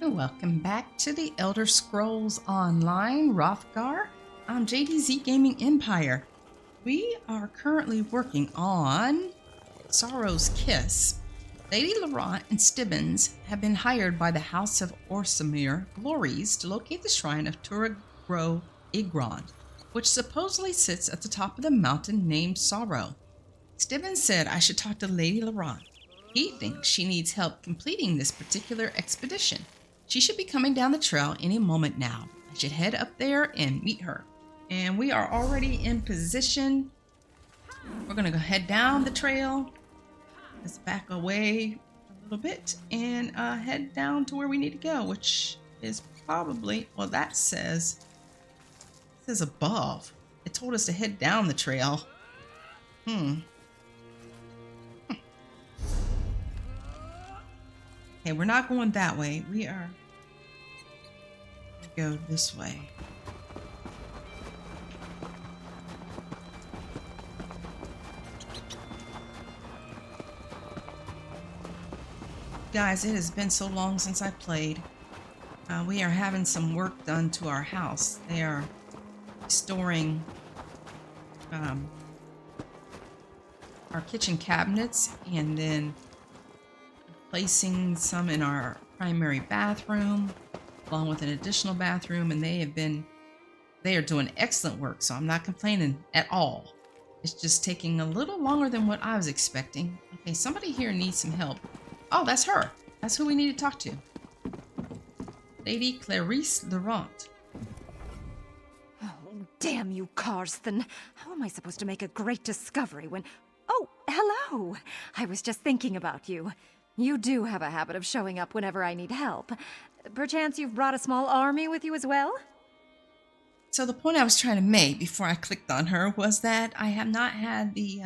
Welcome back to the Elder Scrolls Online Wrothgar. I'm JDZ Gaming Empire. We are currently working on Sorrow's Kiss. Lady Laurent and Stibbons have been hired by the House of Orsamir Glories to locate the shrine of Turag Gro Igrond, which supposedly sits at the top of the mountain named Sorrow. Stibbons said I should talk to Lady Laurent. He thinks she needs help completing this particular expedition. She should be coming down the trail any moment now. I should head up there and meet her. And we are already in position. We're going to go head down the trail. Let's back away a little bit and head down to where we need to go, which is probably, well, that says above. It told us to head down the trail. Okay, we're not going that way. We are going to go this way. Guys, it has been so long since I played. We are having some work done to our house. They are storing our kitchen cabinets and then placing some in our primary bathroom along with an additional bathroom, and they are doing excellent work, so I'm not complaining at all. It's just taking a little longer than what I was expecting. Okay, somebody here needs some help. Oh, that's her. That's who we need to talk to. Lady Clarice Laurent. Oh, damn you, Karsten. How am I supposed to make a great discovery when... Oh, hello. I was just thinking about you. You do have a habit of showing up whenever I need help. Perchance you've brought a small army with you as well? So the point I was trying to make before I clicked on her was that I have not had the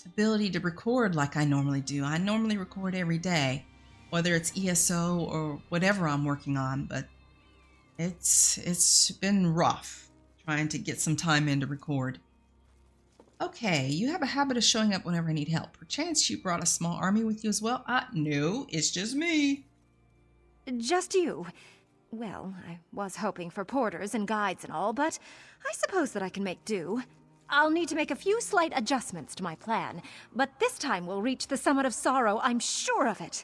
ability to record like I normally do. I normally record every day, whether it's ESO or whatever I'm working on, but it's been rough trying to get some time in to record. Okay, you have a habit of showing up whenever I need help. Perchance you brought a small army with you as well? No, it's just me. Just you? Well, I was hoping for porters and guides and all, but I suppose that I can make do. I'll need to make a few slight adjustments to my plan, but this time we'll reach the summit of Sorrow, I'm sure of it.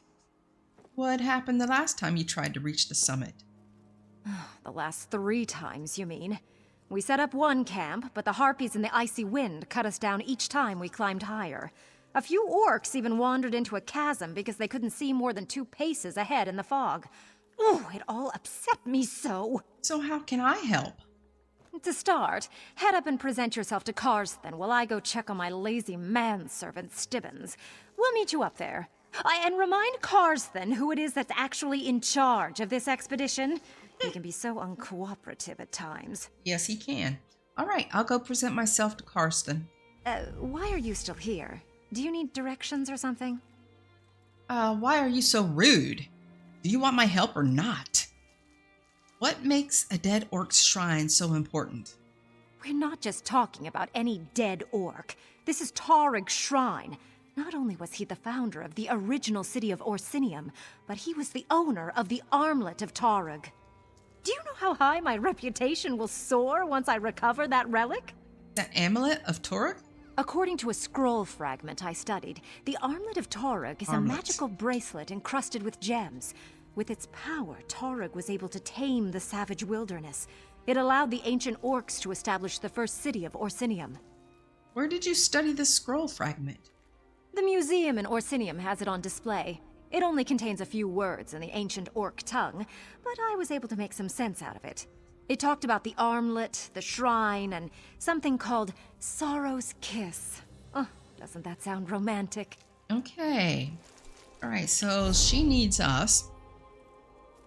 What happened the last time you tried to reach the summit? The last 3 times, you mean? We set up one camp, but the harpies in the icy wind cut us down each time we climbed higher. A few orcs even wandered into a chasm because they couldn't see more than 2 paces ahead in the fog. Oh, it all upset me so. So how can I help? To start, head up and present yourself to Karsten while I go check on my lazy manservant Stibbons. We'll meet you up there. And remind Karsten who it is that's actually in charge of this expedition. He can be so uncooperative at times. Yes, he can. All right, I'll go present myself to Karsten. Why are you still here? Do you need directions or something? Why are you so rude? Do you want my help or not? What makes a dead orc's shrine so important? We're not just talking about any dead orc. This is Tarag's shrine. Not only was he the founder of the original city of Orsinium, but he was the owner of the armlet of Tarag. Do you know how high my reputation will soar once I recover that relic? The amulet of Tarag? According to a scroll fragment I studied, the armlet of Tarag is a magical bracelet encrusted with gems. With its power, Tarag was able to tame the savage wilderness. It allowed the ancient orcs to establish the first city of Orsinium. Where did you study this scroll fragment? The museum in Orsinium has it on display. It only contains a few words in the ancient orc tongue, but I was able to make some sense out of it. It talked about the armlet, the shrine, and something called Sorrow's Kiss. Oh, doesn't that sound romantic? Okay. All right, so she needs us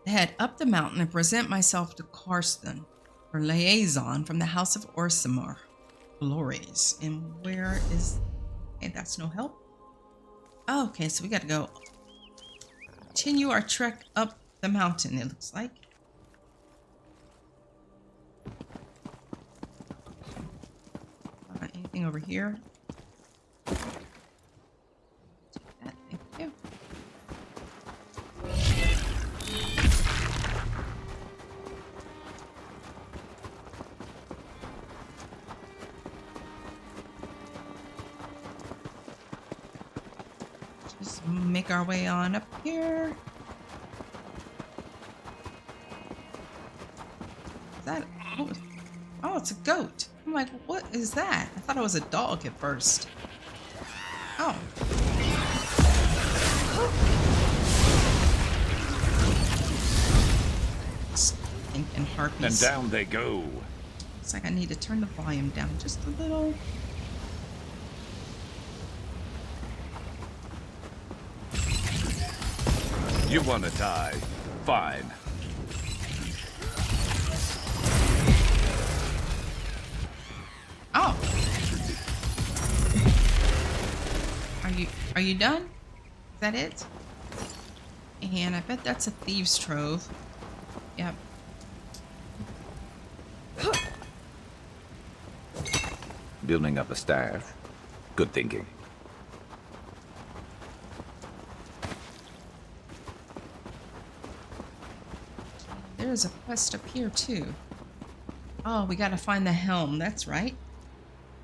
to head up the mountain and present myself to Karsten, her liaison from the House of Orsamir Glories. And where is... Okay, that's no help. Oh, okay, so we got to go continue our trek up the mountain, it looks like. Anything over here? Thank you. Make our way on up here. Is that... Oh, it's a goat. I'm like, what is that? I thought it was a dog at first. Oh. Stinking harpies. And down they go. Looks like I need to turn the volume down just a little. You want to die? Fine. Oh. Are you done? Is that it? And I bet that's a thieves' trove. Yep. Building up a staff. Good thinking. There's a quest up here too. Oh, we gotta find the helm. That's right.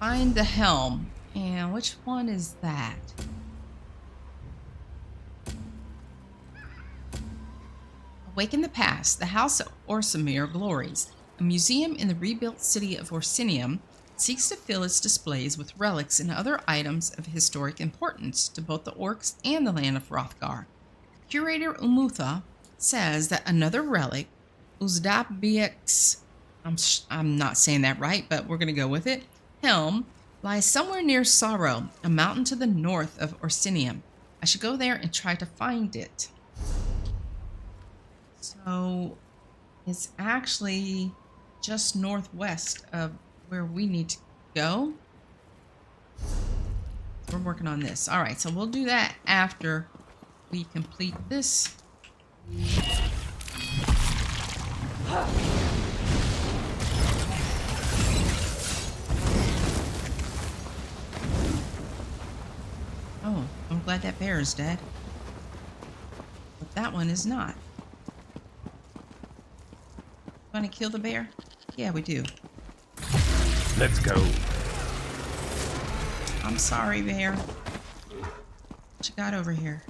Find the helm. And which one is that? Awaken the Past. The House of Orsimir glories. A museum in the rebuilt city of Orsinium seeks to fill its displays with relics and other items of historic importance to both the orcs and the land of Wrothgar. Curator Umutha says that another relic, Uzdabix, I'm not saying that right, but we're going to go with it, helm, lies somewhere near Sorrow, a mountain to the north of Orsinium. I should go there and try to find it. So it's actually just northwest of where we need to go. We're working on this. All right, so we'll do that after we complete this. Oh, I'm glad that bear is dead. But that one is not. Want to kill the bear? Yeah, we do. Let's go. I'm sorry, bear. What you got over here?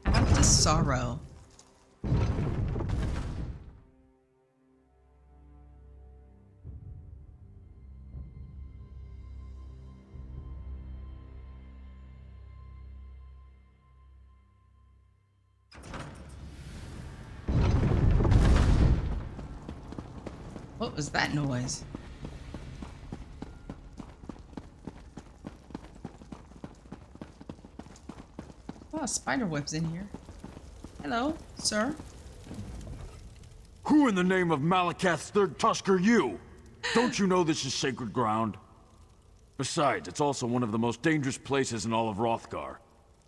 Out to Sorrow. What was that noise? Oh, a spider web's in here. Hello, sir. Who in the name of Malakath's third tusk are you? Don't you know this is sacred ground? Besides, it's also one of the most dangerous places in all of Wrothgar.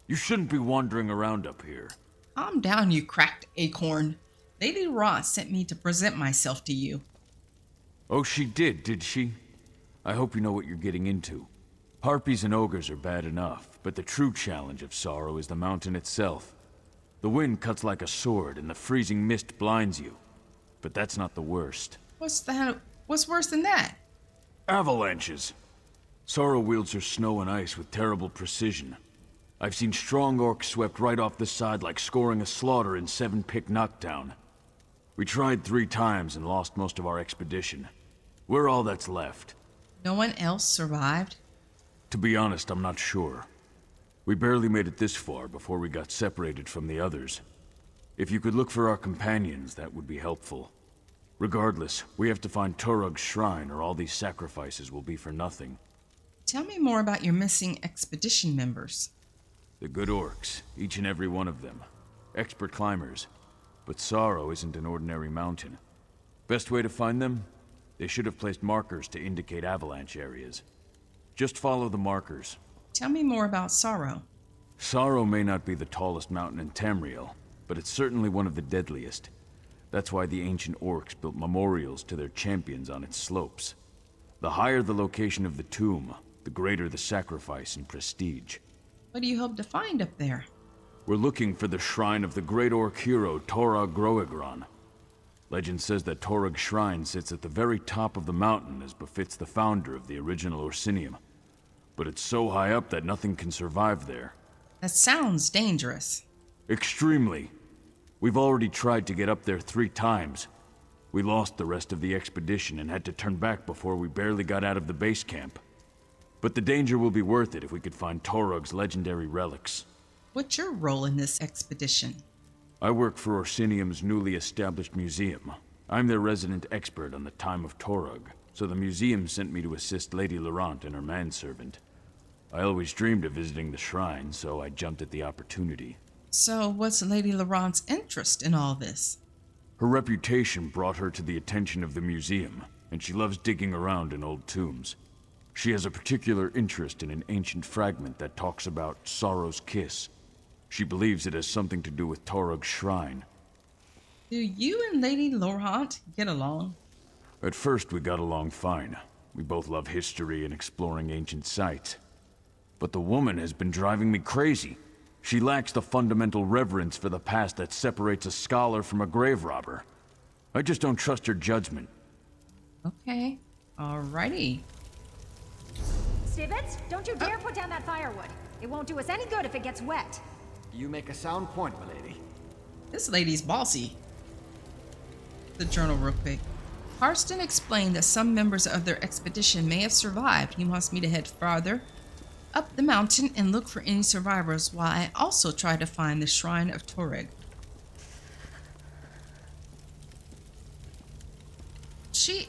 You shouldn't be wandering around up here. Calm down, you cracked acorn. Lady Ross sent me to present myself to you. Oh, she did she? I hope you know what you're getting into. Harpies and ogres are bad enough, but the true challenge of Sorrow is the mountain itself. The wind cuts like a sword, and the freezing mist blinds you. But that's not the worst. What's that? What's worse than that? Avalanches. Sorrow wields her snow and ice with terrible precision. I've seen strong orcs swept right off the side like scoring a slaughter in 7-pick knockdown. We tried 3 times and lost most of our expedition. We're all that's left. No one else survived? To be honest, I'm not sure. We barely made it this far before we got separated from the others. If you could look for our companions, that would be helpful. Regardless, we have to find Torug's shrine or all these sacrifices will be for nothing. Tell me more about your missing expedition members. The good orcs, each and every one of them. Expert climbers. But Sorrow isn't an ordinary mountain. Best way to find them? They should have placed markers to indicate avalanche areas. Just follow the markers. Tell me more about Sorrow. Sorrow may not be the tallest mountain in Tamriel, but it's certainly one of the deadliest. That's why the ancient orcs built memorials to their champions on its slopes. The higher the location of the tomb, the greater the sacrifice and prestige. What do you hope to find up there? We're looking for the shrine of the great orc hero Torog Groegron. Legend says that Torog's shrine sits at the very top of the mountain as befits the founder of the original Orsinium. But it's so high up that nothing can survive there. That sounds dangerous. Extremely. We've already tried to get up there 3 times. We lost the rest of the expedition and had to turn back before we barely got out of the base camp. But the danger will be worth it if we could find Torog's legendary relics. What's your role in this expedition? I work for Orsinium's newly established museum. I'm their resident expert on the time of Torog, so the museum sent me to assist Lady Laurent and her manservant. I always dreamed of visiting the shrine, so I jumped at the opportunity. So what's Lady Laurent's interest in all this? Her reputation brought her to the attention of the museum, and she loves digging around in old tombs. She has a particular interest in an ancient fragment that talks about Sorrow's Kiss. She believes it has something to do with Torog's shrine. Do you and Lady Laurent get along? At first we got along fine. We both love history and exploring ancient sites. But the woman has been driving me crazy. She lacks the fundamental reverence for the past that separates a scholar from a grave robber. I just don't trust her judgment. Okay, alrighty. Stibbets, don't you dare put down that firewood. It won't do us any good if it gets wet. You make a sound point, milady. This lady's bossy. The journal real quick. Harston explained that some members of their expedition may have survived. He wants me to head farther up the mountain and look for any survivors while I also try to find the shrine of Torog. She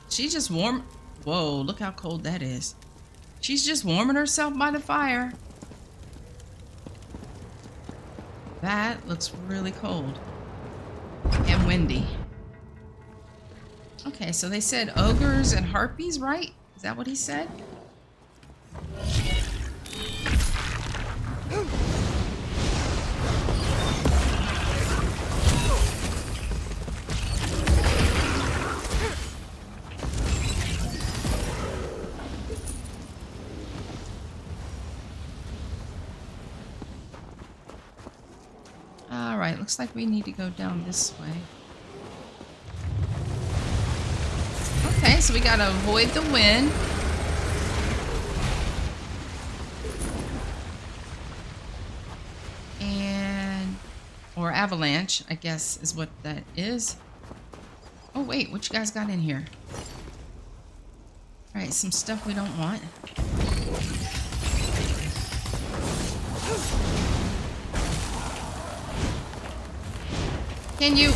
just warm. Whoa, look how cold that is. She's just warming herself by the fire. That looks really cold and windy. Okay, so they said ogres and harpies, right? Is that what he said? Alright, looks like we need to go down this way. Okay, so we gotta avoid the wind. Or avalanche, I guess is what that is. Oh wait, what you guys got in here? Alright, some stuff we don't want. Can you...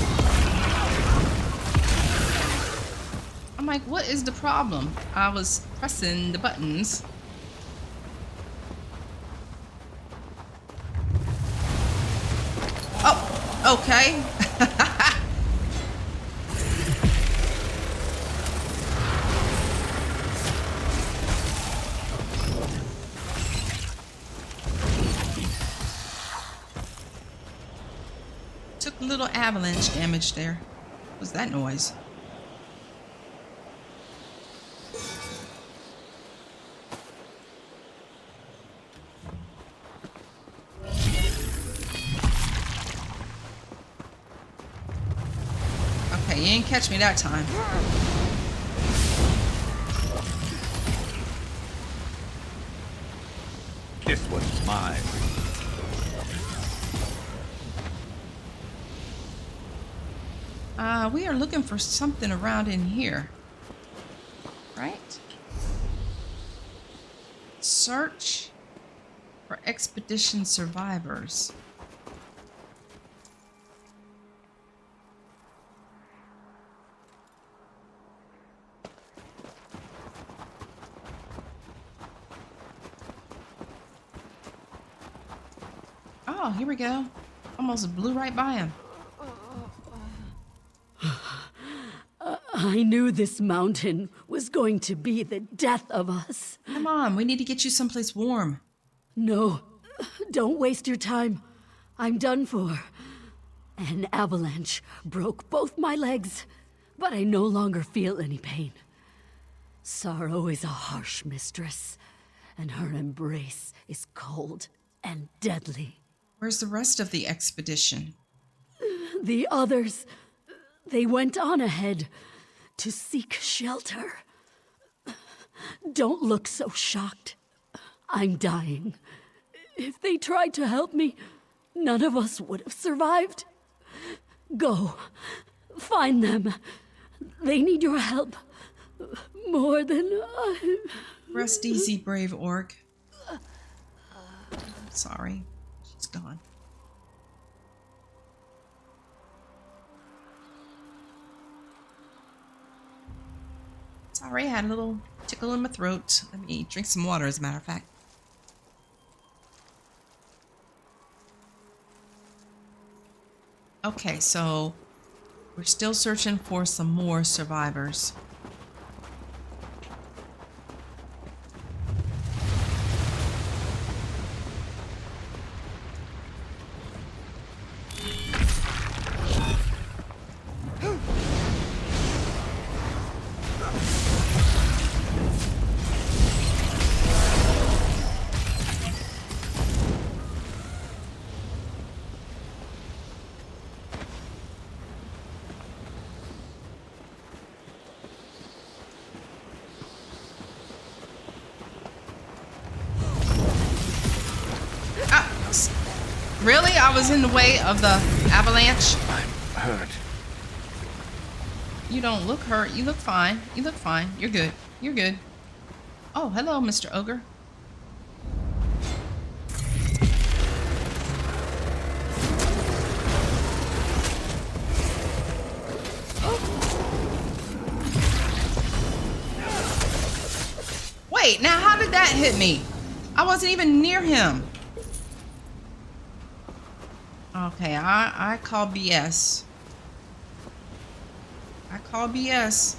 I'm like, what is the problem? I was pressing the buttons. Oh, okay. Took a little avalanche damage there. What was that noise? Okay, you didn't catch me that time. This one's mine. We are looking for something around in here. Right? Search for expedition survivors. Oh, here we go. Almost blew right by him. I knew this mountain was going to be the death of us. Come on, we need to get you someplace warm. No, don't waste your time. I'm done for. An avalanche broke both my legs, but I no longer feel any pain. Sorrow is a harsh mistress, and her embrace is cold and deadly. Where's the rest of the expedition? The others, they went on ahead to seek shelter. Don't look so shocked. I'm dying. If they tried to help me, none of us would have survived. Go, find them. They need your help more than I... Rest easy, brave orc. Sorry, she's gone. Sorry, I had a little tickle in my throat. Let me drink some water, as a matter of fact. Okay, so we're still searching for some more survivors. Really? I was in the way of the avalanche? I'm hurt. You don't look hurt. You look fine. You look fine. You're good. You're good. Oh, hello, Mr. Ogre. Wait, now how did that hit me? I wasn't even near him. Okay, I call BS. I call BS.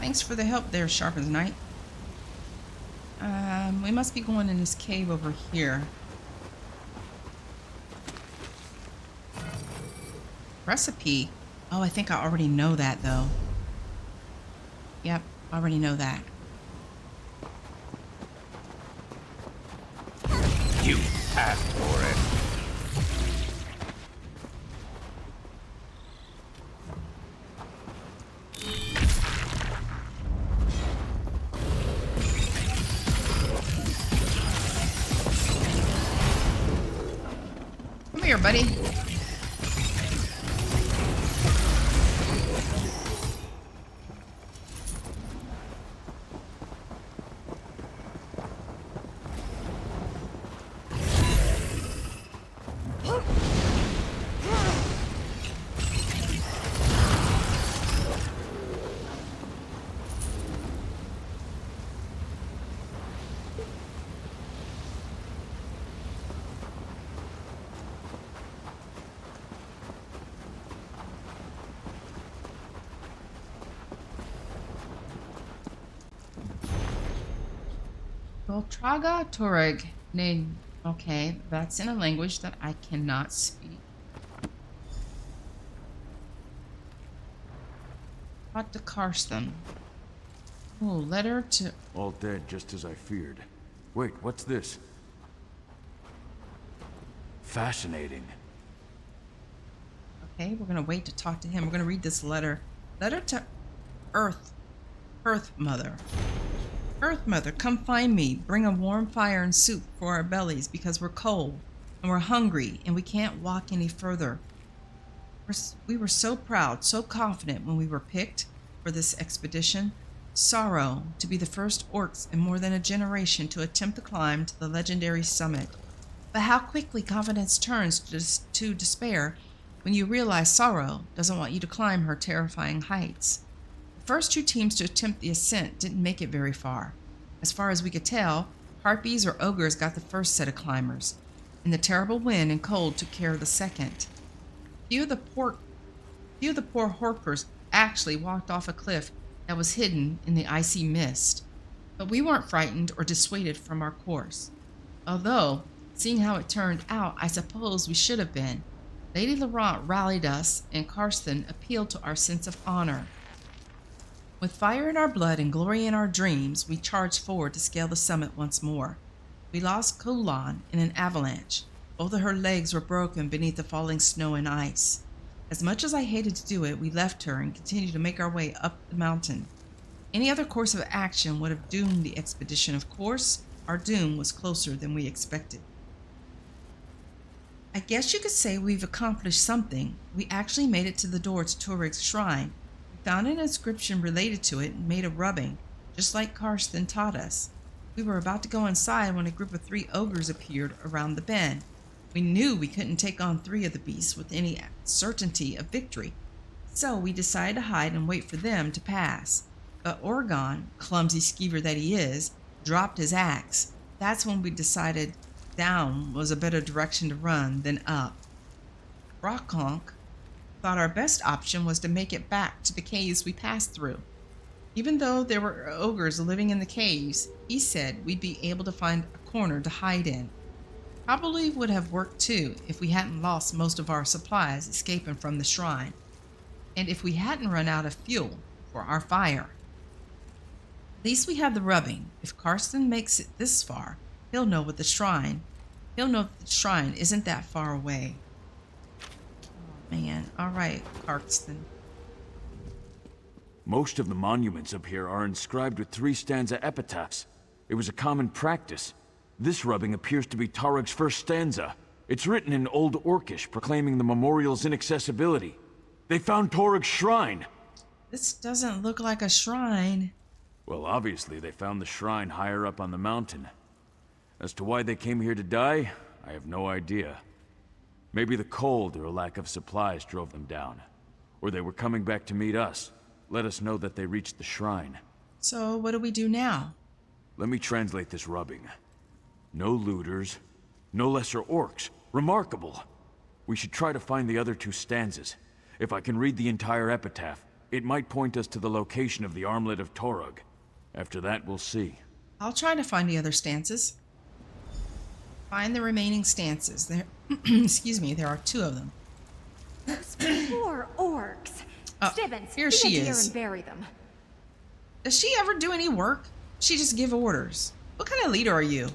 Thanks for the help there, Sharp as Night. We must be going in this cave over here. Recipe? Oh, I think I already know that, though. Yep, already know that. You asked for it. Come here, buddy. Voltraga Toreg. Okay, that's in a language that I cannot speak. What to Karsten? Oh, letter to... All dead, just as I feared. Wait, what's this? Fascinating. Okay, we're gonna wait to talk to him. We're gonna read this letter. Letter to Earth Mother. Earth Mother, come find me. Bring a warm fire and soup for our bellies because we're cold and we're hungry and we can't walk any further. We were so proud, so confident when we were picked for this expedition. Sorrow to be the first orcs in more than a generation to attempt the climb to the legendary summit. But how quickly confidence turns to despair when you realize Sorrow doesn't want you to climb her terrifying heights. The first two teams to attempt the ascent didn't make it very far. As far as we could tell, harpies or ogres got the first set of climbers, and the terrible wind and cold took care of the second. Few of the poor horkers actually walked off a cliff that was hidden in the icy mist. But we weren't frightened or dissuaded from our course. Although, seeing how it turned out, I suppose we should have been. Lady Laurent rallied us, and Karsten appealed to our sense of honor. With fire in our blood and glory in our dreams, we charged forward to scale the summit once more. We lost Kulan in an avalanche. Both of her legs were broken beneath the falling snow and ice. As much as I hated to do it, we left her and continued to make our way up the mountain. Any other course of action would have doomed the expedition. Of course, our doom was closer than we expected. I guess you could say we've accomplished something. We actually made it to the door to Torig's shrine. We found an inscription related to it and made a rubbing, just like Karsten taught us. We were about to go inside when a group of 3 ogres appeared around the bend. We knew we couldn't take on 3 of the beasts with any certainty of victory, so we decided to hide and wait for them to pass. But Orgon, clumsy skeever that he is, dropped his axe. That's when we decided down was a better direction to run than up. Brockonk thought our best option was to make it back to the caves we passed through. Even though there were ogres living in the caves, he said we'd be able to find a corner to hide in. Probably would have worked too if we hadn't lost most of our supplies escaping from the shrine, and if we hadn't run out of fuel for our fire. At least we have the rubbing. If Karsten makes it this far, he'll know that the shrine isn't that far away. Oh man, alright, Karsten. Most of the monuments up here are inscribed with 3-stanza epitaphs. It was a common practice. This rubbing appears to be Torig's first stanza. It's written in Old Orcish, proclaiming the memorial's inaccessibility. They found Torig's shrine! This doesn't look like a shrine. Well, obviously they found the shrine higher up on the mountain. As to why they came here to die, I have no idea. Maybe the cold or a lack of supplies drove them down. Or they were coming back to meet us. Let us know that they reached the shrine. So what do we do now? Let me translate this rubbing. No looters, no lesser orcs. Remarkable. We should try to find the other 2 stanzas. If I can read the entire epitaph, it might point us to the location of the armlet of Torug. After that, we'll see. I'll try to find the other stances. Find the remaining stances. There, excuse me, there are 2 of them. Poor orcs. Stibbins, here be she a dear is. and bury them. Does she ever do any work? She just give orders. What kind of leader are you?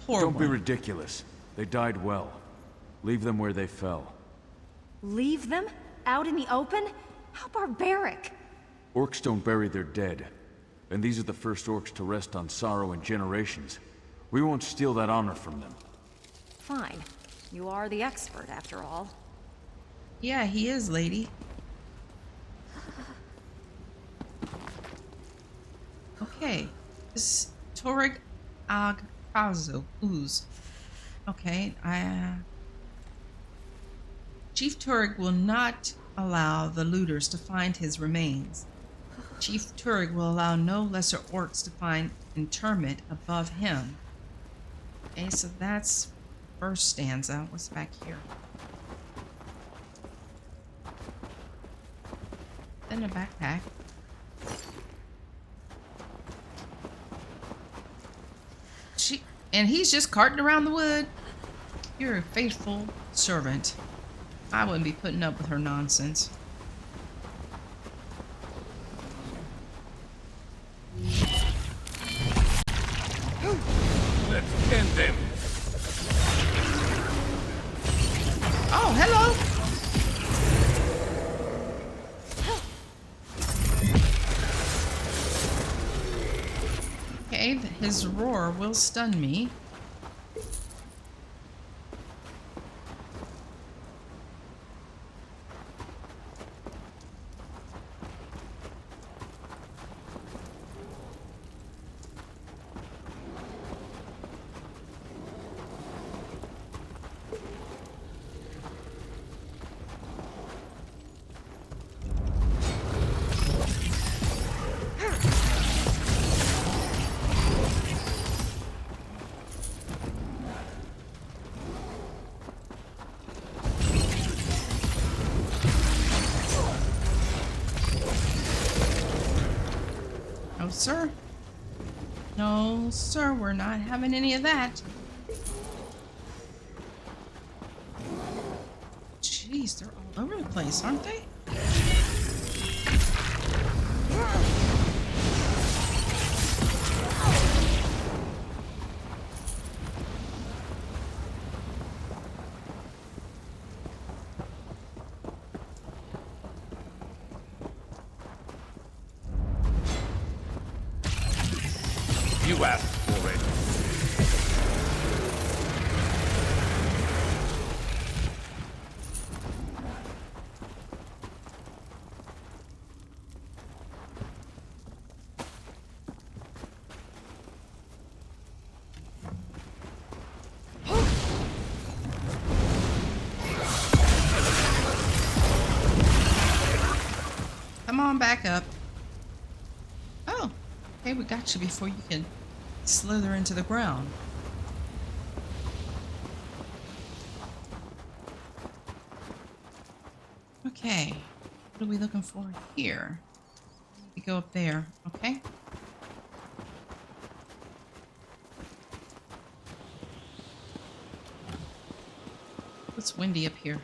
Poor Don't be one. ridiculous. They died well. Leave them where they fell. Leave them? Out in the open? How barbaric. Orcs don't bury their dead. And these are the first orcs to rest on sorrow in generations. We won't steal that honor from them. Fine. You are the expert, after all. Yeah, he is, lady. Okay. This Torig Agpazo ooze. Okay, Chief Turig will not allow the looters to find his remains. Chief Turig will allow no lesser orcs to find interment above him. Okay, so that's first stanza. What's back here? Then a backpack. And he's just carting around the wood. You're a faithful servant. I wouldn't be putting up with her nonsense. Let's end them. Oh, hello. Okay, his roar will stun me. Sir? No, sir, we're not having any of that. Jeez, they're all over the place, aren't they? You asked for it. Come on back up. Oh, okay, we got you before you can slither into the ground. Okay, what are we looking for here? We go up there, okay? It's windy up here.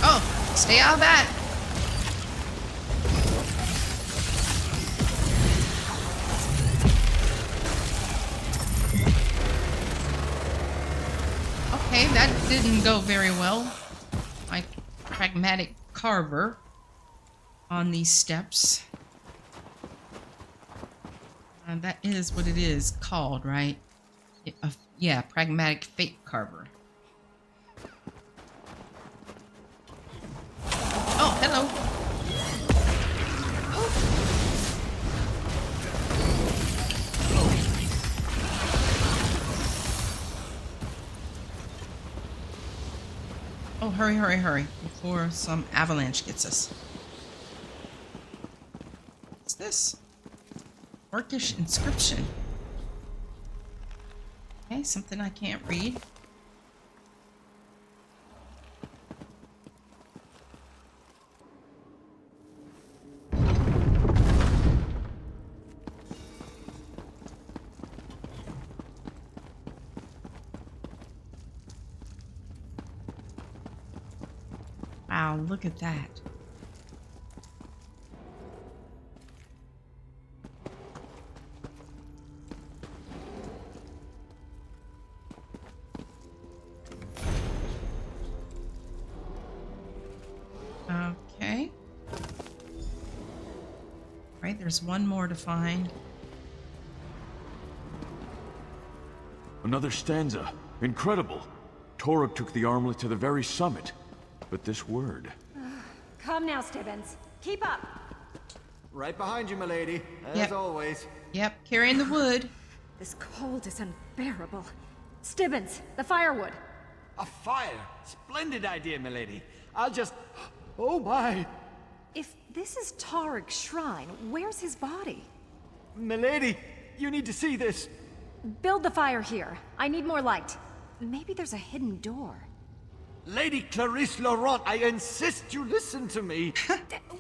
Oh, stay out of that. Okay, that didn't go very well. My pragmatic carver on these steps. That is what it is called, right? Yeah, pragmatic fate carver. Oh, hello. Oh, hurry, hurry, hurry, before some avalanche gets us. What's this? Orcish inscription. Okay, something I can't read. Wow, look at that. Okay. Right, there's one more to find. Another stanza. Incredible. Toruk took the armlet to the very summit. But this word... Come now, Stibbins. Keep up. Right behind you, milady, as Yep. always. Yep, carrying the wood. This cold is unbearable. Stibbins, the firewood. A fire! Splendid idea, milady. I'll just... Oh my! If this is Tarik's shrine, where's his body? Milady, you need to see this. Build the fire here. I need more light. Maybe there's a hidden door. Lady Clarisse Laurent, I insist you listen to me.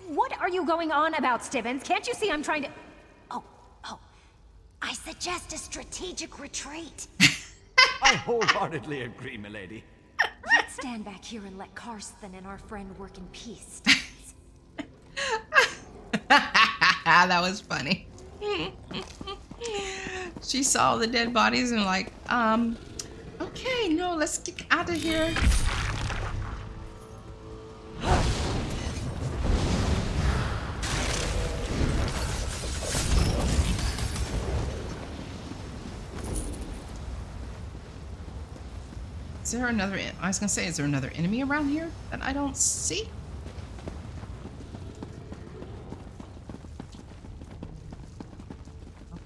What are you going on about, Stibbins? Can't you see I'm trying to... Oh. I suggest a strategic retreat. I wholeheartedly agree, milady. Let's stand back here and let Karsten and our friend work in peace. That was funny. She saw the dead bodies and like, okay, no, let's get out of here. Is there another, I was gonna say, is there another enemy around here that I don't see?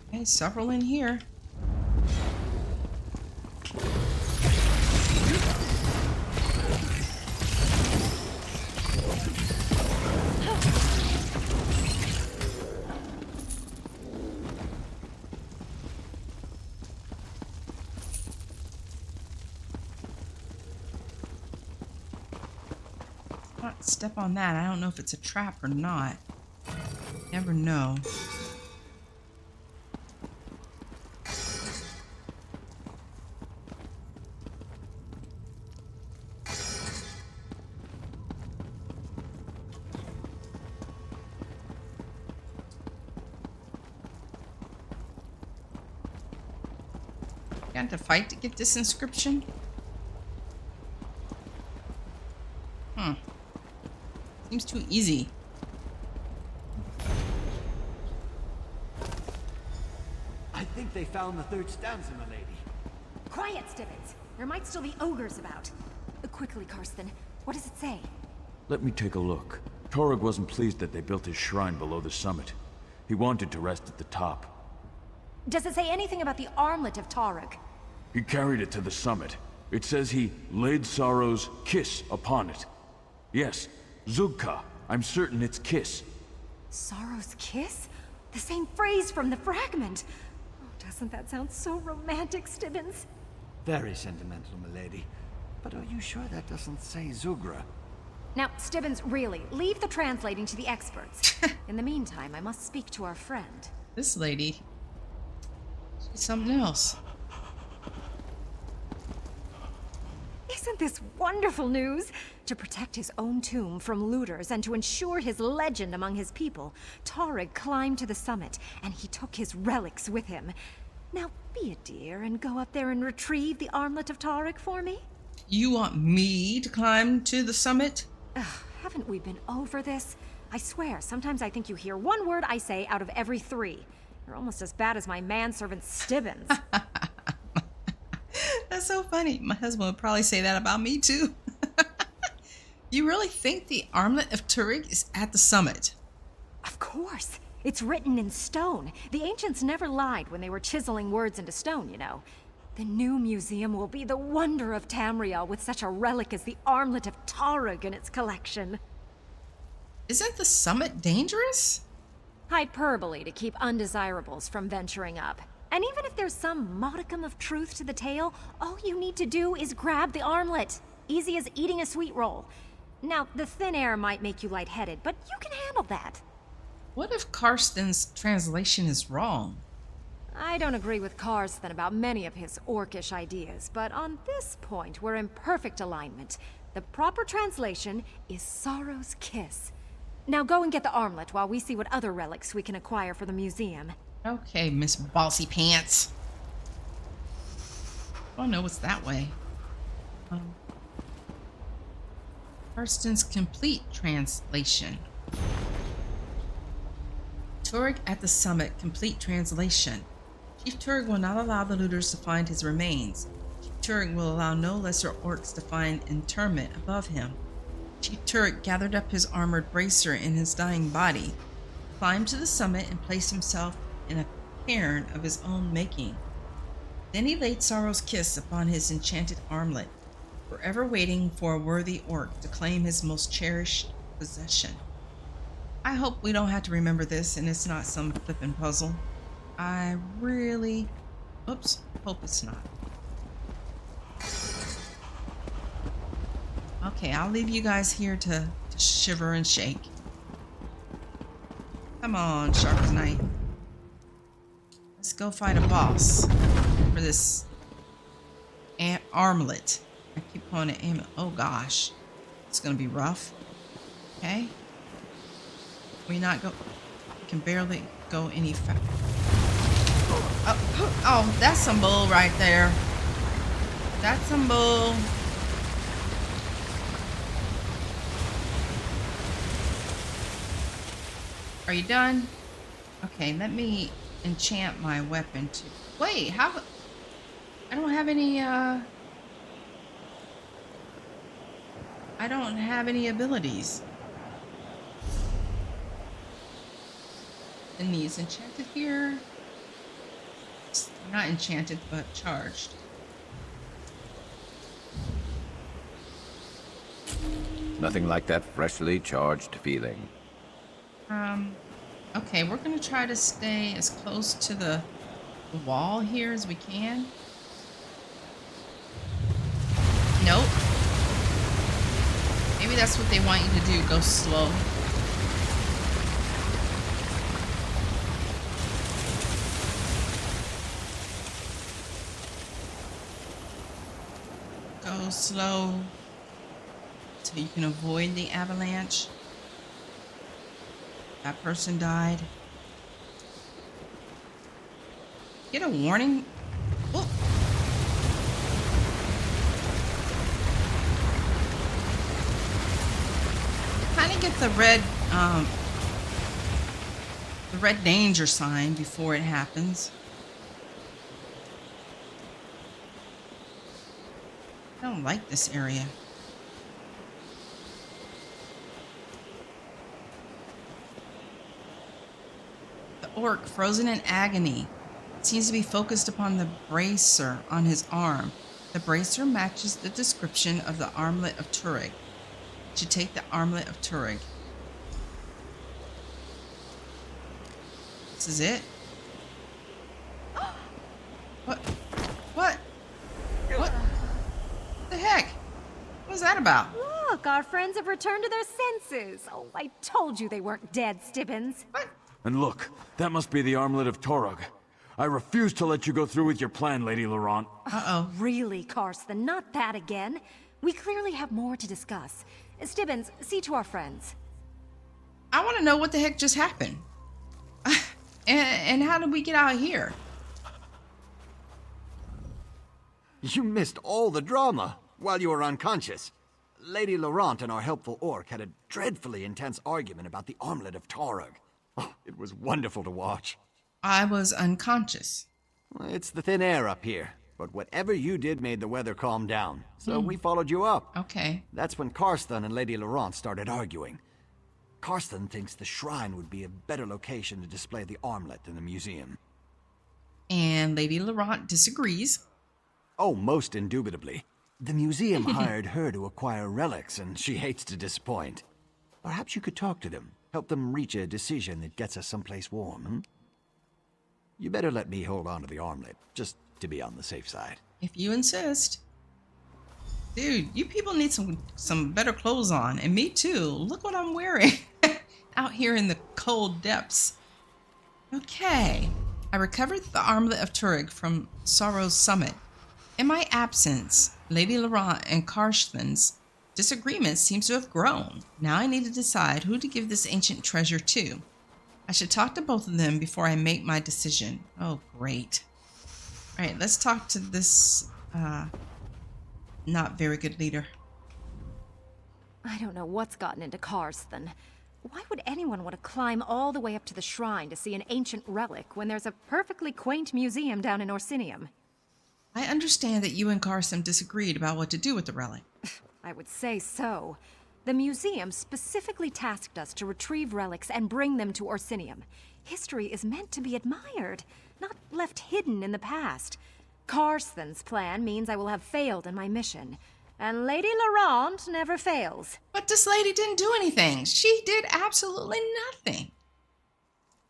Okay, several in here. Not step on that. I don't know if it's a trap or not. Never know. Got to fight to get this inscription? Seems too easy. I think they found the third stanza, milady. Quiet, Stibbins. There might still be ogres about. Quickly, Karsten. What does it say? Let me take a look. Torug wasn't pleased that they built his shrine below the summit. He wanted to rest at the top. Does it say anything about the armlet of Torug? He carried it to the summit. It says he laid Sorrow's kiss upon it. Yes, Zugka. I'm certain it's kiss. Sorrow's kiss? The same phrase from the fragment. Oh, doesn't that sound so romantic, Stibbins? Very sentimental, milady. But are you sure that doesn't say Zugra? Now, Stibbins, really, leave the translating to the experts. In the meantime, I must speak to our friend. This lady, she's something else. Isn't this wonderful news? To protect his own tomb from looters and to ensure his legend among his people, Torug climbed to the summit, and he took his relics with him. Now, be a dear and go up there and retrieve the armlet of Torug for me? You want me to climb to the summit? Ugh, haven't we been over this? I swear, sometimes I think you hear one word I say out of every 3. You're almost as bad as my manservant Stibbins. That's so funny. My husband would probably say that about me too. You really think the armlet of Torug is at the summit? Of course. It's written in stone. The ancients never lied when they were chiseling words into stone, you know. The new museum will be the wonder of Tamriel with such a relic as the armlet of Torug in its collection. Isn't the summit dangerous? Hyperbole to keep undesirables from venturing up. And even if there's some modicum of truth to the tale, all you need to do is grab the armlet. Easy as eating a sweet roll. Now, the thin air might make you lightheaded, but you can handle that. What if Karsten's translation is wrong? I don't agree with Karsten about many of his orcish ideas, but on this point, we're in perfect alignment. The proper translation is Sorrow's Kiss. Now go and get the armlet while we see what other relics we can acquire for the museum. Okay, Miss Bossy Pants. Oh no, it's that way. Karsten's complete translation. Torug at the summit, complete translation. Chief Torug will not allow the looters to find his remains. Chief Torug will allow no lesser orcs to find interment above him. Chief Torug gathered up his armored bracer in his dying body, climbed to the summit, and placed himself in a cairn of his own making. Then he laid Sorrow's kiss upon his enchanted armlet, forever waiting for a worthy orc to claim his most cherished possession. I hope we don't have to remember this and it's not some flippin' puzzle. I really, hope it's not. Okay, I'll leave you guys here to shiver and shake. Come on, Shark Knight. Let's go fight a boss for this armlet. I keep calling it amulet. Oh gosh, it's gonna be rough. Okay, we can barely go any fast. Oh, that's some bull right there. That's some bull. Are you done? Okay, let me enchant my weapon too. Wait, how? I don't have any, I don't have any abilities. And these enchanted here. Not enchanted, but charged. Nothing like that freshly charged feeling. Okay, we're gonna try to stay as close to the wall here as we can. Nope. Maybe that's what they want you to do. Go slow. Go slow so you can avoid the avalanche. That person died. Get a warning. Oh. Kind of get the red danger sign before it happens. I don't like this area. The orc, frozen in agony, seems to be focused upon the bracer on his arm. The bracer matches the description of the armlet of Turig. Should take the armlet of Turig. This is it? What? What? What the heck? What was that about? Look, our friends have returned to their senses. Oh, I told you they weren't dead, Stibbins. What? And look, that must be the armlet of Torog. I refuse to let you go through with your plan, Lady Laurent. Uh-oh. Really, Karsten, not that again. We clearly have more to discuss. Stibbins, see to our friends. I want to know what the heck just happened. And how did we get out here? You missed all the drama while you were unconscious. Lady Laurent and our helpful orc had a dreadfully intense argument about the armlet of Torog. Oh, it was wonderful to watch. I was unconscious. It's the thin air up here, but whatever you did made the weather calm down, so we followed you up. Okay. That's when Karsten and Lady Laurent started arguing. Karsten thinks the shrine would be a better location to display the armlet than the museum. And Lady Laurent disagrees. Oh, most indubitably. The museum hired her to acquire relics, and she hates to disappoint. Perhaps you could talk to them, help them reach a decision that gets us someplace warm, hmm? You better let me hold on to the armlet, just to be on the safe side. If you insist. Dude, you people need some better clothes on. And me too. Look what I'm wearing. Out here in the cold depths. Okay. I recovered the armlet of Turig from Sorrow's summit. In my absence, Lady Laurent and Karsten's disagreement seems to have grown. Now I need to decide who to give this ancient treasure to. I should talk to both of them before I make my decision. Oh, great. All right, let's talk to this not very good leader. I don't know what's gotten into Karsten. Why would anyone want to climb all the way up to the shrine to see an ancient relic when there's a perfectly quaint museum down in Orsinium? I understand that you and Karsten disagreed about what to do with the relic. I would say so. The museum specifically tasked us to retrieve relics and bring them to Orsinium. History is meant to be admired, not left hidden in the past. Karsten's plan means I will have failed in my mission. And Lady Laurent never fails. But this lady didn't do anything. She did absolutely nothing.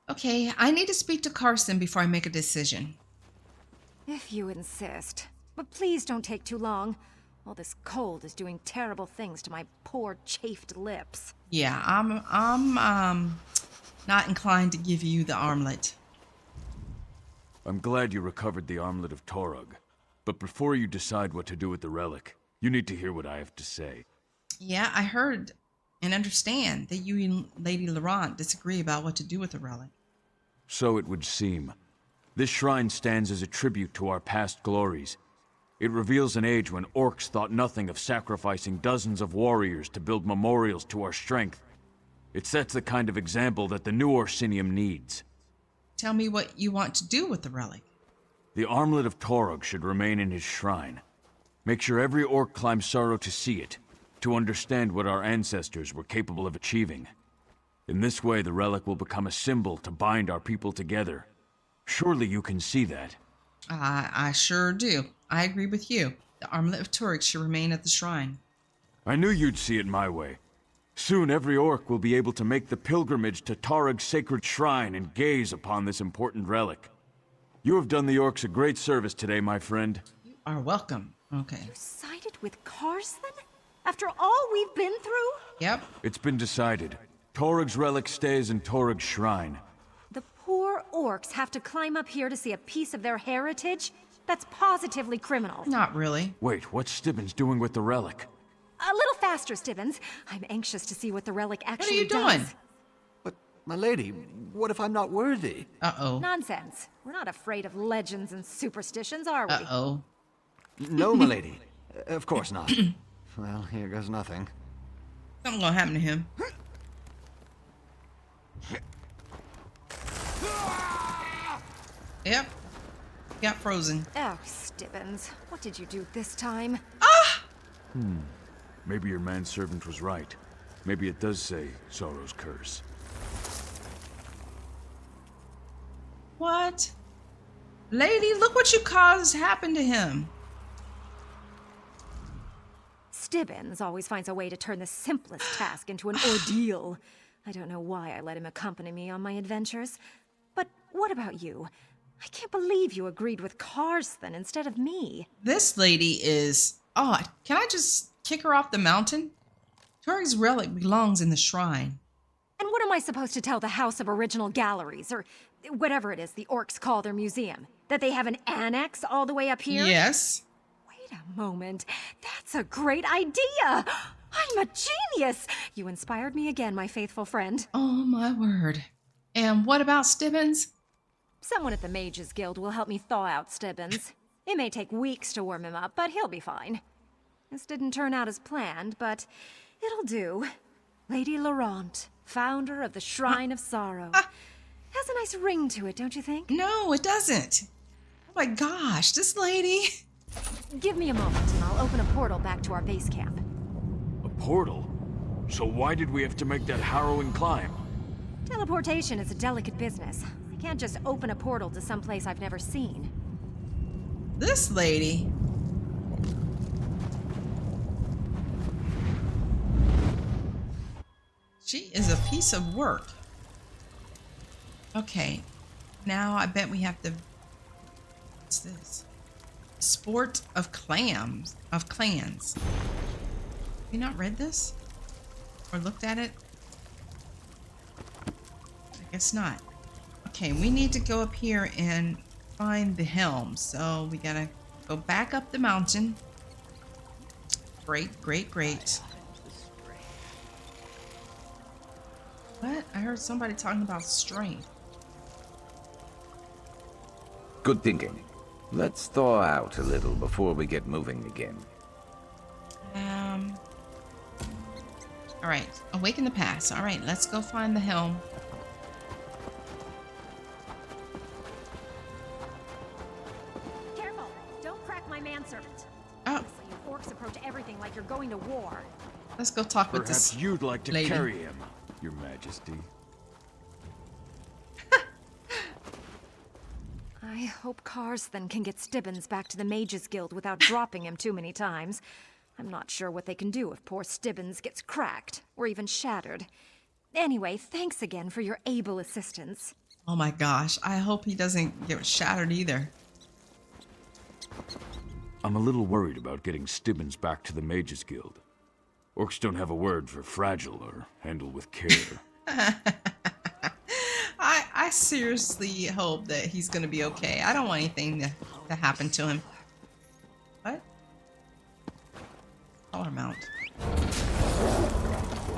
Okay, I need to speak to Karsten before I make a decision. If you insist. But please don't take too long. All this cold is doing terrible things to my poor chafed lips. Yeah, I'm not inclined to give you the armlet. I'm glad you recovered the armlet of Torog. But before you decide what to do with the relic, you need to hear what I have to say. Yeah, I heard and understand that you and Lady Laurent disagree about what to do with the relic. So it would seem. This shrine stands as a tribute to our past glories. It reveals an age when orcs thought nothing of sacrificing dozens of warriors to build memorials to our strength. It sets the kind of example that the new Orsinium needs. Tell me what you want to do with the relic. The armlet of Torog should remain in his shrine. Make sure every orc climbs Sorrow to see it, to understand what our ancestors were capable of achieving. In this way, the relic will become a symbol to bind our people together. Surely you can see that. I sure do. I agree with you. The armlet of Turig should remain at the shrine. I knew you'd see it my way. Soon every orc will be able to make the pilgrimage to Torog's sacred shrine and gaze upon this important relic. You have done the orcs a great service today, my friend. You are welcome. Okay. You sided with Karsten? After all we've been through? Yep. It's been decided. Torug's relic stays in Torug's shrine. The poor orcs have to climb up here to see a piece of their heritage? That's positively criminal. Not really. Wait, what's Stibbons doing with the relic? A little faster, Stibbons. I'm anxious to see what the relic What are actually you doing? does. But, my lady, what if I'm not worthy? Uh-oh. Nonsense. We're not afraid of legends and superstitions, are we? Uh-oh. No, my lady. Of course not. Well, here goes nothing. Something gonna happen to him. Yep. Got frozen. Oh, Stibbons. What did you do this time? Maybe your manservant was right. Maybe it does say Sorrow's curse. What? Lady, look what you caused happen to him. Stibbons always finds a way to turn the simplest task into an ordeal. I don't know why I let him accompany me on my adventures. But what about you? I can't believe you agreed with Karsten instead of me. This lady is odd. Can I just kick her off the mountain? Tori's relic belongs in the shrine. And what am I supposed to tell the House of Original Galleries, or whatever it is the orcs call their museum? That they have an annex all the way up here? Yes. Wait a moment. That's a great idea! I'm a genius! You inspired me again, my faithful friend. Oh, my word. And what about Stibbons? Someone at the Mages Guild will help me thaw out Stibbons. It may take weeks to warm him up, but he'll be fine. This didn't turn out as planned, but it'll do. Lady Laurent, founder of the Shrine of Sorrow. Has a nice ring to it, don't you think? No, it doesn't. Oh my gosh, this lady. Give me a moment and I'll open a portal back to our base camp. A portal? So why did we have to make that harrowing climb? Teleportation is a delicate business. I can't just open a portal to someplace I've never seen. This lady. She is a piece of work. Okay, now I bet we have to. What's this? Sport of clans. Have you not read this? Or looked at it? I guess not. Okay, we need to go up here and find the helm. So we gotta go back up the mountain. Great, great, great. What? I heard somebody talking about strength. Good thinking. Let's thaw out a little before we get moving again. All right. Awaken the past. All right, let's go find the helm. Careful! Don't crack my manservant. Oh, Honestly, you orcs approach everything like you're going to war. let's go talk with Perhaps this you'd like to lady. carry him, Your Majesty. I hope Karsten can get Stibbons back to the Mages Guild without dropping him too many times. I'm not sure what they can do if poor Stibbons gets cracked, or even shattered. Anyway, thanks again for your able assistance. Oh my gosh, I hope he doesn't get shattered either. I'm a little worried about getting Stibbons back to the Mages Guild. Orcs don't have a word for fragile or handle with care. I seriously hope that he's gonna be okay. I don't want anything to happen to him. What? Color mount.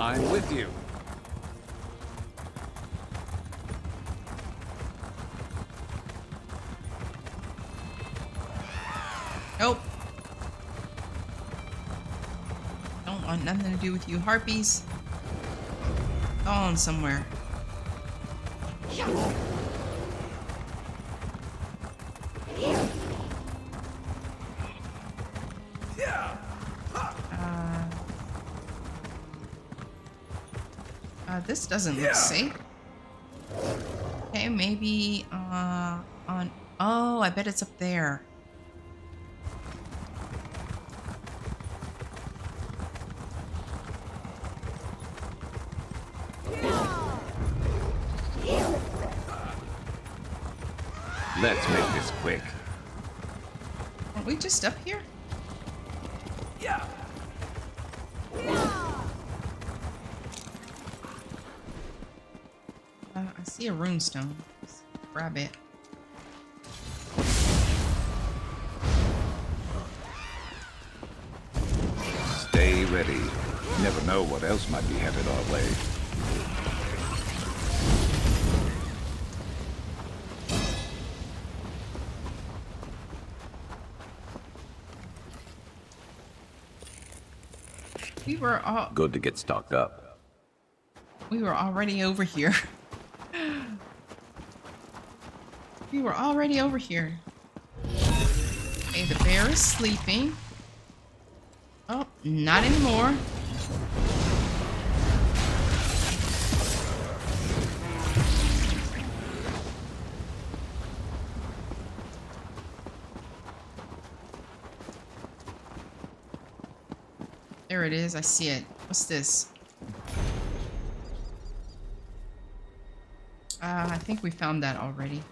I'm with you. Nope. Don't want nothing to do with you harpies. Go on somewhere. This doesn't look safe. Okay, maybe on. Oh, I bet it's up there. Let's make this quick. Are we just up here? I see a runestone. Let's grab it. Stay ready. You never know what else might be headed our way. We were all Good to get stocked up. we were already over here. We were already over here. Okay, the bear is sleeping. Oh, not anymore. There it is. I see it. What's this? I think we found that already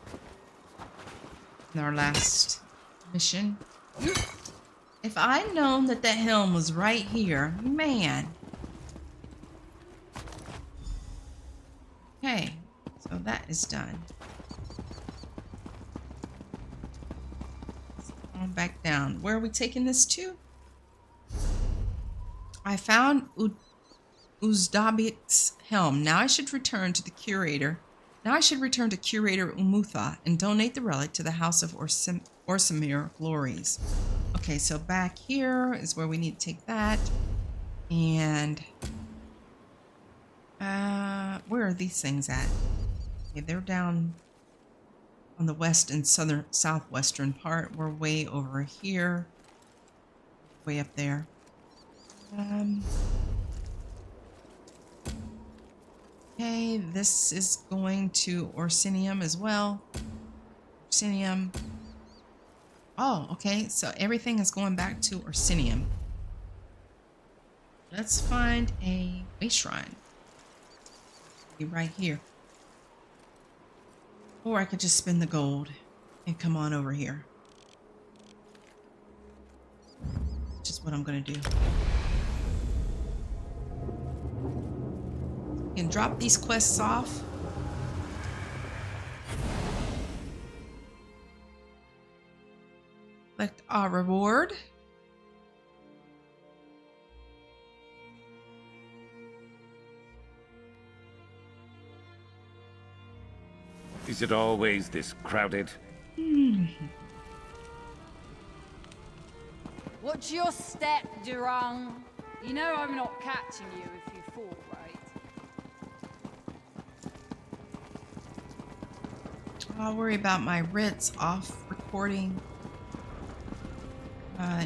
in our last mission. If I'd known that that helm was right here, man. Okay, so that is done. Let's go on back down. Where are we taking this to? I found Uzdabik's helm. Now I should return to the curator. Now I should return to Curator Umutha and donate the relic to the House of Orsamir Glories. Okay, so back here is where we need to take that. And where are these things at? Okay, they're down on the west and southwestern part. We're way over here. Way up there. Okay, this is going to Orsinium as well. Orsinium. Oh, okay, so everything is going back to Orsinium. Let's find a way shrine. Be right here. Or I could just spend the gold and come on over here. Which is what I'm gonna do. And drop these quests off. Select our reward. Is it always this crowded? What's your step, Durang? You know I'm not catching you if you fall, right? I'll worry about my writs off recording.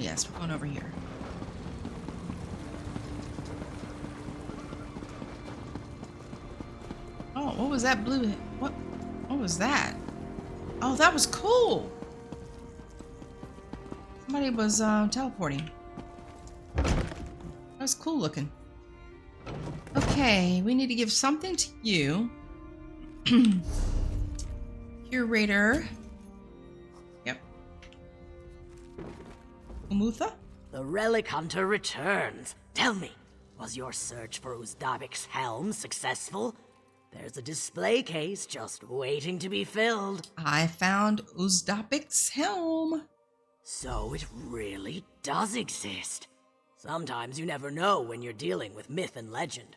Yes, we're going over here. Oh, what was that blue? What was that? Oh, that was cool. Somebody was teleporting. That was cool looking. Okay, we need to give something to you. Curator. Yep. Umutha? The relic hunter returns. Tell me, was your search for Uzdabik's helm successful? There's a display case just waiting to be filled. I found Uzdabik's helm. So it really does exist. Sometimes you never know when you're dealing with myth and legend.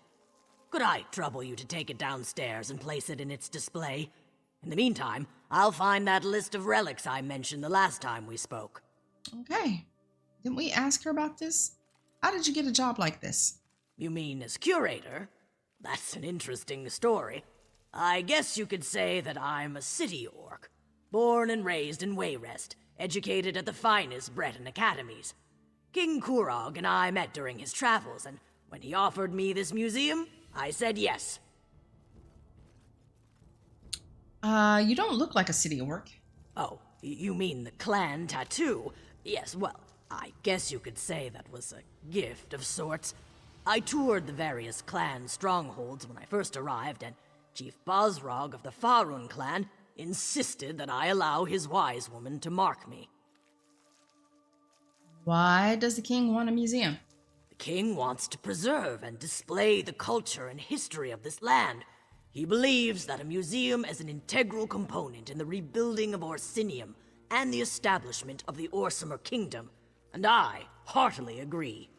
Could I trouble you to take it downstairs and place it in its display? In the meantime, I'll find that list of relics I mentioned the last time we spoke. Okay. Didn't we ask her about this? How did you get a job like this? You mean as curator? That's an interesting story. I guess you could say that I'm a city orc. Born and raised in Wayrest, educated at the finest Breton academies. King Kurog and I met during his travels, and when he offered me this museum, I said yes. You don't look like a city orc. Oh, you mean the clan tattoo? Yes, well, I guess you could say that was a gift of sorts. I toured the various clan strongholds when I first arrived, and Chief Bosrog of the Farun clan insisted that I allow his wise woman to mark me. Why does the king want a museum? The king wants to preserve and display the culture and history of this land. He believes that a museum is an integral component in the rebuilding of Orsinium and the establishment of the Orsimer Kingdom, and I heartily agree.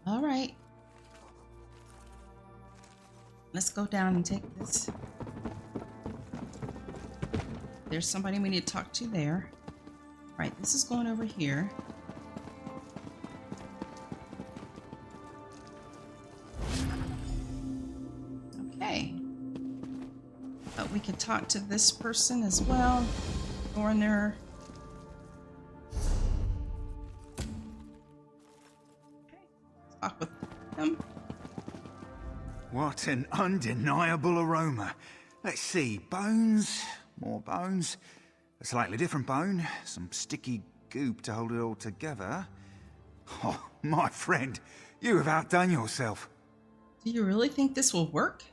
All right. Let's go down and take this. There's somebody we need to talk to there. All right, this is going over here. Okay. But we could talk to this person as well. Go in there. Okay. Talk with him. What an undeniable aroma. Let's see, bones, more bones, a slightly different bone, some sticky goop to hold it all together. Oh, my friend, you have outdone yourself. Do you really think this will work?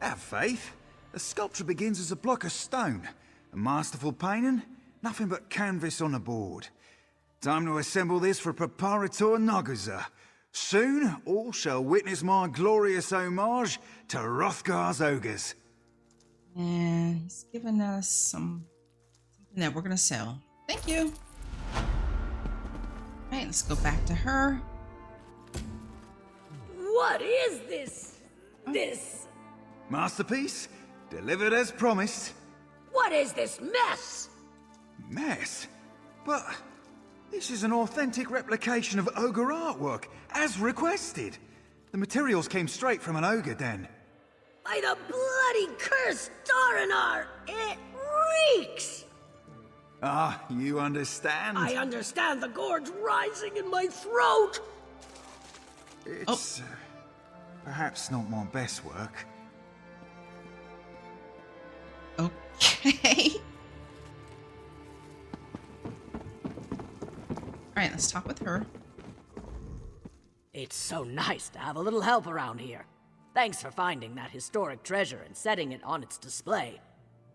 Have faith. The sculpture begins as a block of stone. A masterful painting, nothing but canvas on a board. Time to assemble this for Preparator Nagaza. Soon, all shall witness my glorious homage to Wrothgar's ogres. And he's given us something that we're going to sell. Thank you. All right, let's go back to her. What is this? This? Masterpiece, delivered as promised. What is this mess? Mess? But this is an authentic replication of ogre artwork, as requested. The materials came straight from an ogre den. By the bloody cursed Darinar, it reeks! Ah, you understand? I understand the gorge rising in my throat! It's perhaps not my best work. Okay. All right, let's talk with her. It's so nice to have a little help around here. Thanks for finding that historic treasure and setting it on its display.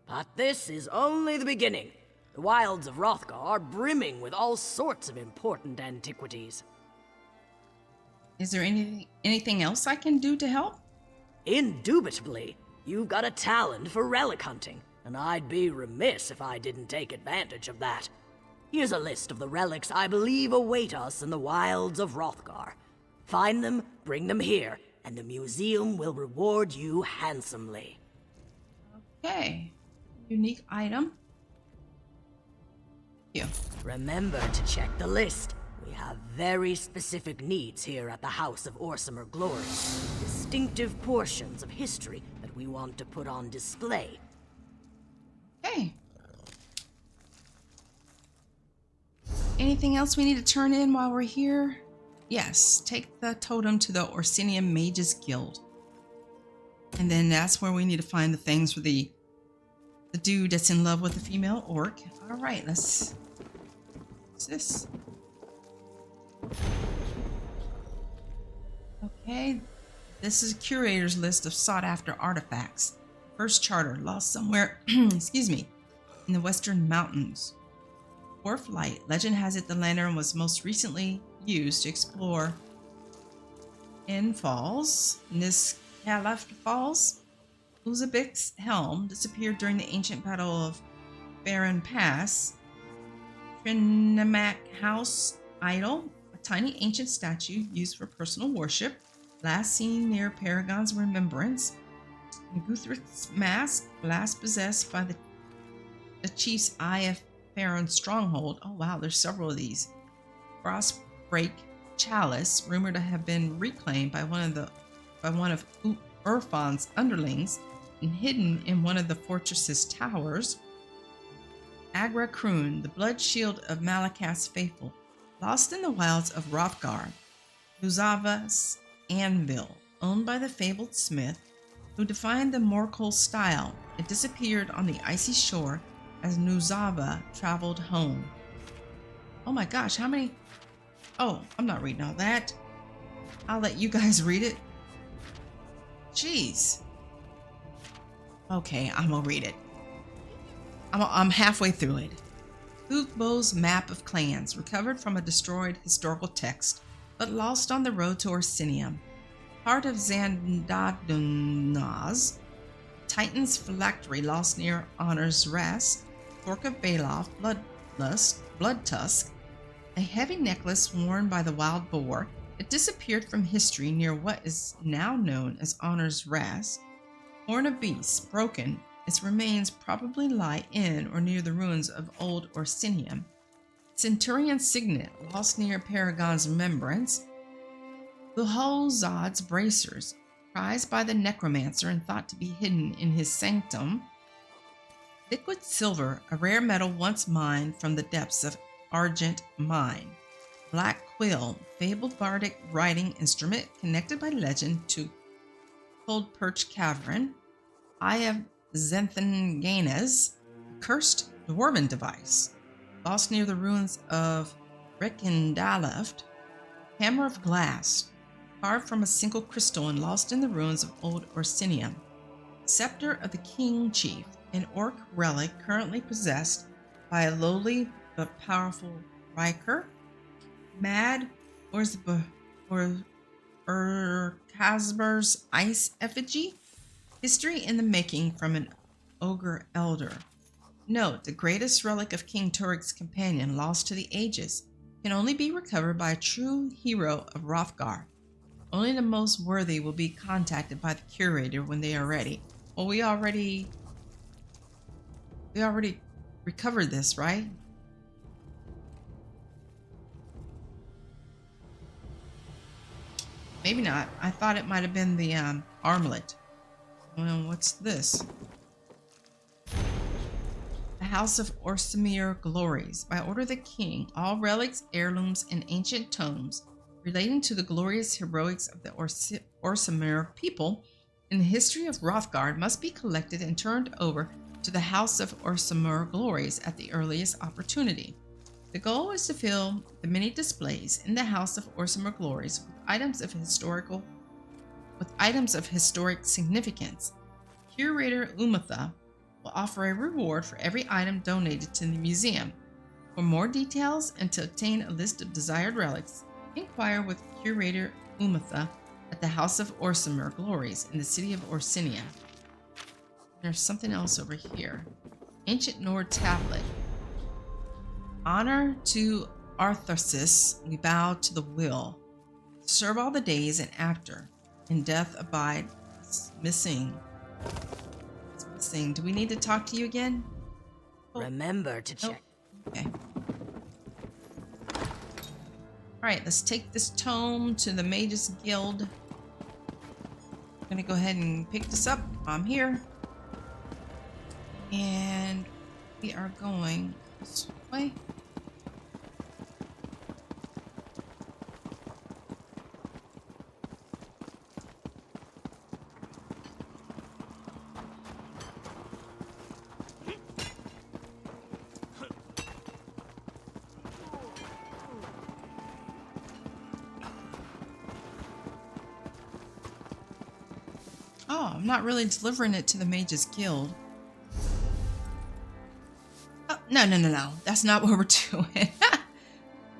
But this is only the beginning. The wilds of Wrothgar are brimming with all sorts of important antiquities. Is there anything else I can do to help? Indubitably. You've got a talent for relic hunting, and I'd be remiss if I didn't take advantage of that. Here's a list of the relics I believe await us in the wilds of Wrothgar. Find them, bring them here, and the museum will reward you handsomely. Okay. Unique item. Thank you. Remember to check the list. We have very specific needs here at the House of Orsimer Glory. Distinctive portions of history that we want to put on display. Okay. Anything else we need to turn in while we're here? Yes, take the totem to the Orsinium Mages Guild. And then that's where we need to find the things for the dude that's in love with the female orc. All right, what's this? Okay, this is a curator's list of sought-after artifacts. First charter, lost somewhere, excuse me, in the western mountains. Dwarf Light. Legend has it the lantern was most recently used to explore in Falls, Niscalaf Falls. Uzbek's helm disappeared during the ancient battle of Barren Pass. Zenimax House Idol, a tiny ancient statue used for personal worship, last seen near Paragon's Remembrance. Guthrith's mask, last possessed by the chief's Eye of Farron's stronghold. Oh wow, there's several of these. Frostbreak Chalice, rumored to have been reclaimed by one of Urfan's underlings and hidden in one of the fortress's towers. Agra Kroon, the blood shield of Malakath's faithful, lost in the wilds of Wrothgar. Nuzava's anvil, owned by the fabled smith, who defined the Morkul style. It disappeared on the icy shore as Nuzava traveled home. Oh my gosh, how many? Oh, I'm not reading all that. I'll let you guys read it. Jeez. Okay, I'm gonna read it. I'm halfway through it. Uthbo's map of clans, recovered from a destroyed historical text, but lost on the road to Orsinium. Heart of Zandadunaz, Titan's phylactery lost near Honor's Rest, Fork of Baloth, Bloodtusk, a heavy necklace worn by the wild boar. It disappeared from history near what is now known as Honor's Rest. Horn of Beasts, broken. Its remains probably lie in or near the ruins of Old Orsinium. Centurion Signet, lost near Paragon's Remembrance. Luholzad's Bracers, prized by the necromancer and thought to be hidden in his sanctum. Liquid Silver, a rare metal once mined from the depths of Argent Mine. Black Quill, fabled bardic writing instrument connected by legend to Cold Perch Cavern. Eye of Zenthanganes, cursed dwarven device, lost near the ruins of Rekindaleft. Hammer of Glass, carved from a single crystal and lost in the ruins of Old Orsinium. Scepter of the King Chief, an orc relic currently possessed by a lowly but powerful Riker. Mad Casber's ice effigy, history in the making from an ogre elder. Note, the greatest relic of King Turik's companion, lost to the ages, can only be recovered by a true hero of Wrothgar. Only the most worthy will be contacted by the curator when they are ready. Well, we already recovered this, right? Maybe not. I thought it might have been the armlet. Well, what's this? The House of Orsimir Glories. By order of the king, all relics, heirlooms, and ancient tomes relating to the glorious heroics of the Orsimir people in the history of Wrothgar must be collected and turned over to the House of Orsimir Glories at the earliest opportunity. The goal is to fill the many displays in the House of Orsimir Glories with items of historic significance. Curator Umatha will offer a reward for every item donated to the museum. For more details and to obtain a list of desired relics, inquire with Curator Umatha at the House of Orsimir Glories in the city of Orsinia. There's something else over here. Ancient Nord tablet. Honor to Arthursis, we bow to the will. Serve all the days and after. In death abide. It's missing. It's missing. Do we need to talk to you again? Oh. Remember to check. Oh. Okay. Alright, let's take this tome to the Mages Guild. I'm gonna go ahead and pick this up. I'm here. And we are going this way. Oh, I'm not really delivering it to the Mages Guild. Oh, no. That's not what we're doing.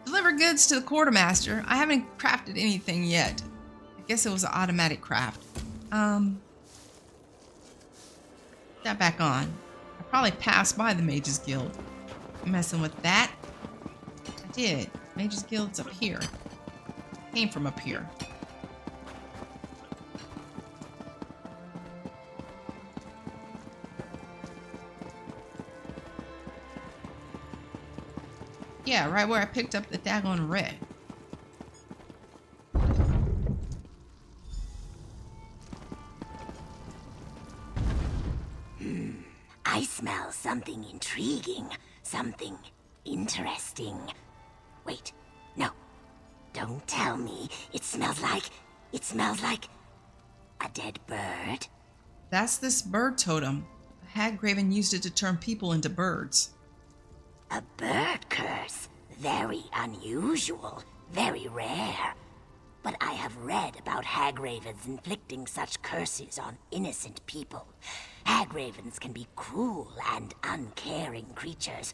Deliver goods to the quartermaster. I haven't crafted anything yet. I guess it was an automatic craft. Put that back on. I probably passed by the Mages Guild. I'm messing with that. I did. Mages Guild's up here. Came from up here. Yeah, right where I picked up the daggone red. I smell something intriguing, something interesting. Wait, no. Don't tell me. It smells like a dead bird. That's this bird totem. Haggraven used it to turn people into birds. A bird curse. Very unusual. Very rare. But I have read about hagravens inflicting such curses on innocent people. Hagravens can be cruel and uncaring creatures.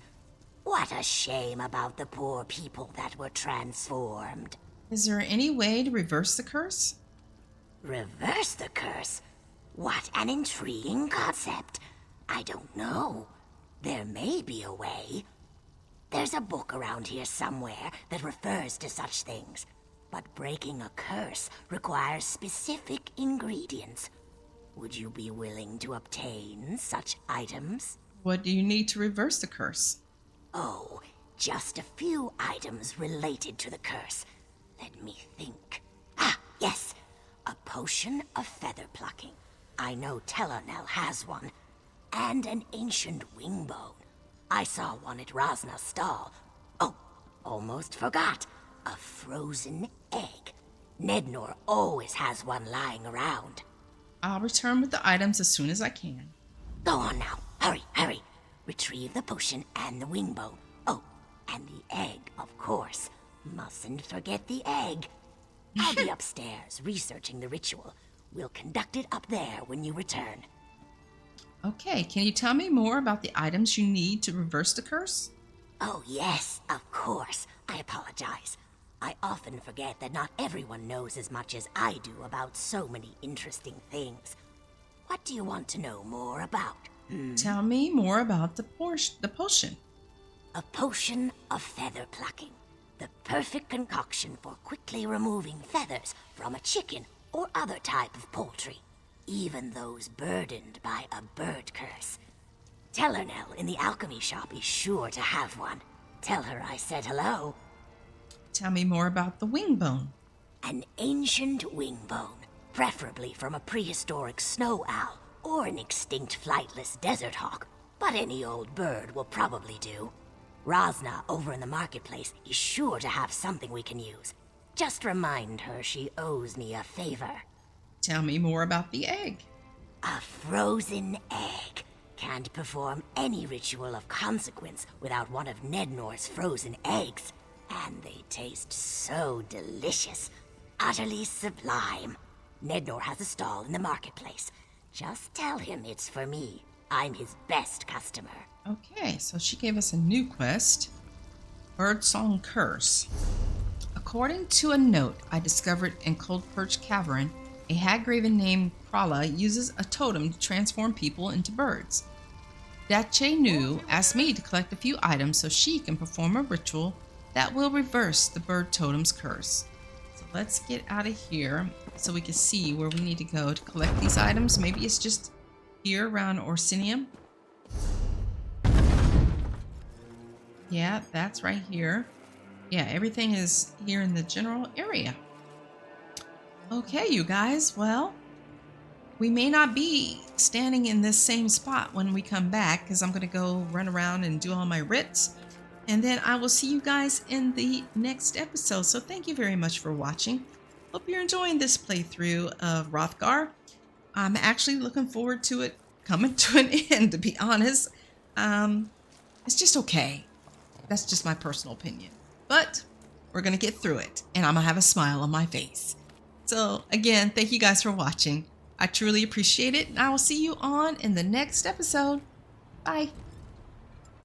What a shame about the poor people that were transformed. Is there any way to reverse the curse? Reverse the curse? What an intriguing concept. I don't know. There may be a way. There's a book around here somewhere that refers to such things. But breaking a curse requires specific ingredients. Would you be willing to obtain such items? What do you need to reverse the curse? Oh, just a few items related to the curse. Let me think. Ah, yes! A potion of feather plucking. I know Tellarnell has one. And an ancient wing bone. I saw one at Rosna's stall. Oh, almost forgot. A frozen egg. Nednor always has one lying around. I'll return with the items as soon as I can. Go on now. Hurry, hurry. Retrieve the potion and the wing bone. Oh, and the egg, of course. Mustn't forget the egg. I'll be upstairs researching the ritual. We'll conduct it up there when you return. Okay, can you tell me more about the items you need to reverse the curse? Oh, yes, of course. I apologize. I often forget that not everyone knows as much as I do about so many interesting things. What do you want to know more about? Tell me more about the potion. A potion of feather plucking. The perfect concoction for quickly removing feathers from a chicken or other type of poultry, even those burdened by a bird curse. Tellarnell in the alchemy shop is sure to have one. Tell her I said hello. Tell me more about the wing bone. An ancient wing bone, preferably from a prehistoric snow owl or an extinct flightless desert hawk, but any old bird will probably do. Rosna over in the marketplace is sure to have something we can use. Just remind her she owes me a favor. Tell me more about the egg. A frozen egg. Can't perform any ritual of consequence without one of Nednor's frozen eggs. And they taste so delicious. Utterly sublime. Nednor has a stall in the marketplace. Just tell him it's for me. I'm his best customer. Okay, so she gave us a new quest. Birdsong Curse. According to a note I discovered in Cold Perch Cavern, a hagraven named Prala uses a totem to transform people into birds. Dache Nu asked me to collect a few items so she can perform a ritual that will reverse the bird totem's curse. So let's get out of here so we can see where we need to go to collect these items. Maybe it's just here around Orsinium. Yeah, that's right here. Yeah, everything is here in the general area. Okay, you guys, well, we may not be standing in this same spot when we come back because I'm going to go run around and do all my writs. And then I will see you guys in the next episode. So thank you very much for watching. Hope you're enjoying this playthrough of Wrothgar. I'm actually looking forward to it coming to an end, to be honest. It's just okay. That's just my personal opinion. But we're going to get through it, and I'm going to have a smile on my face. So again, thank you guys for watching. I truly appreciate it, and I will see you on in the next episode. Bye.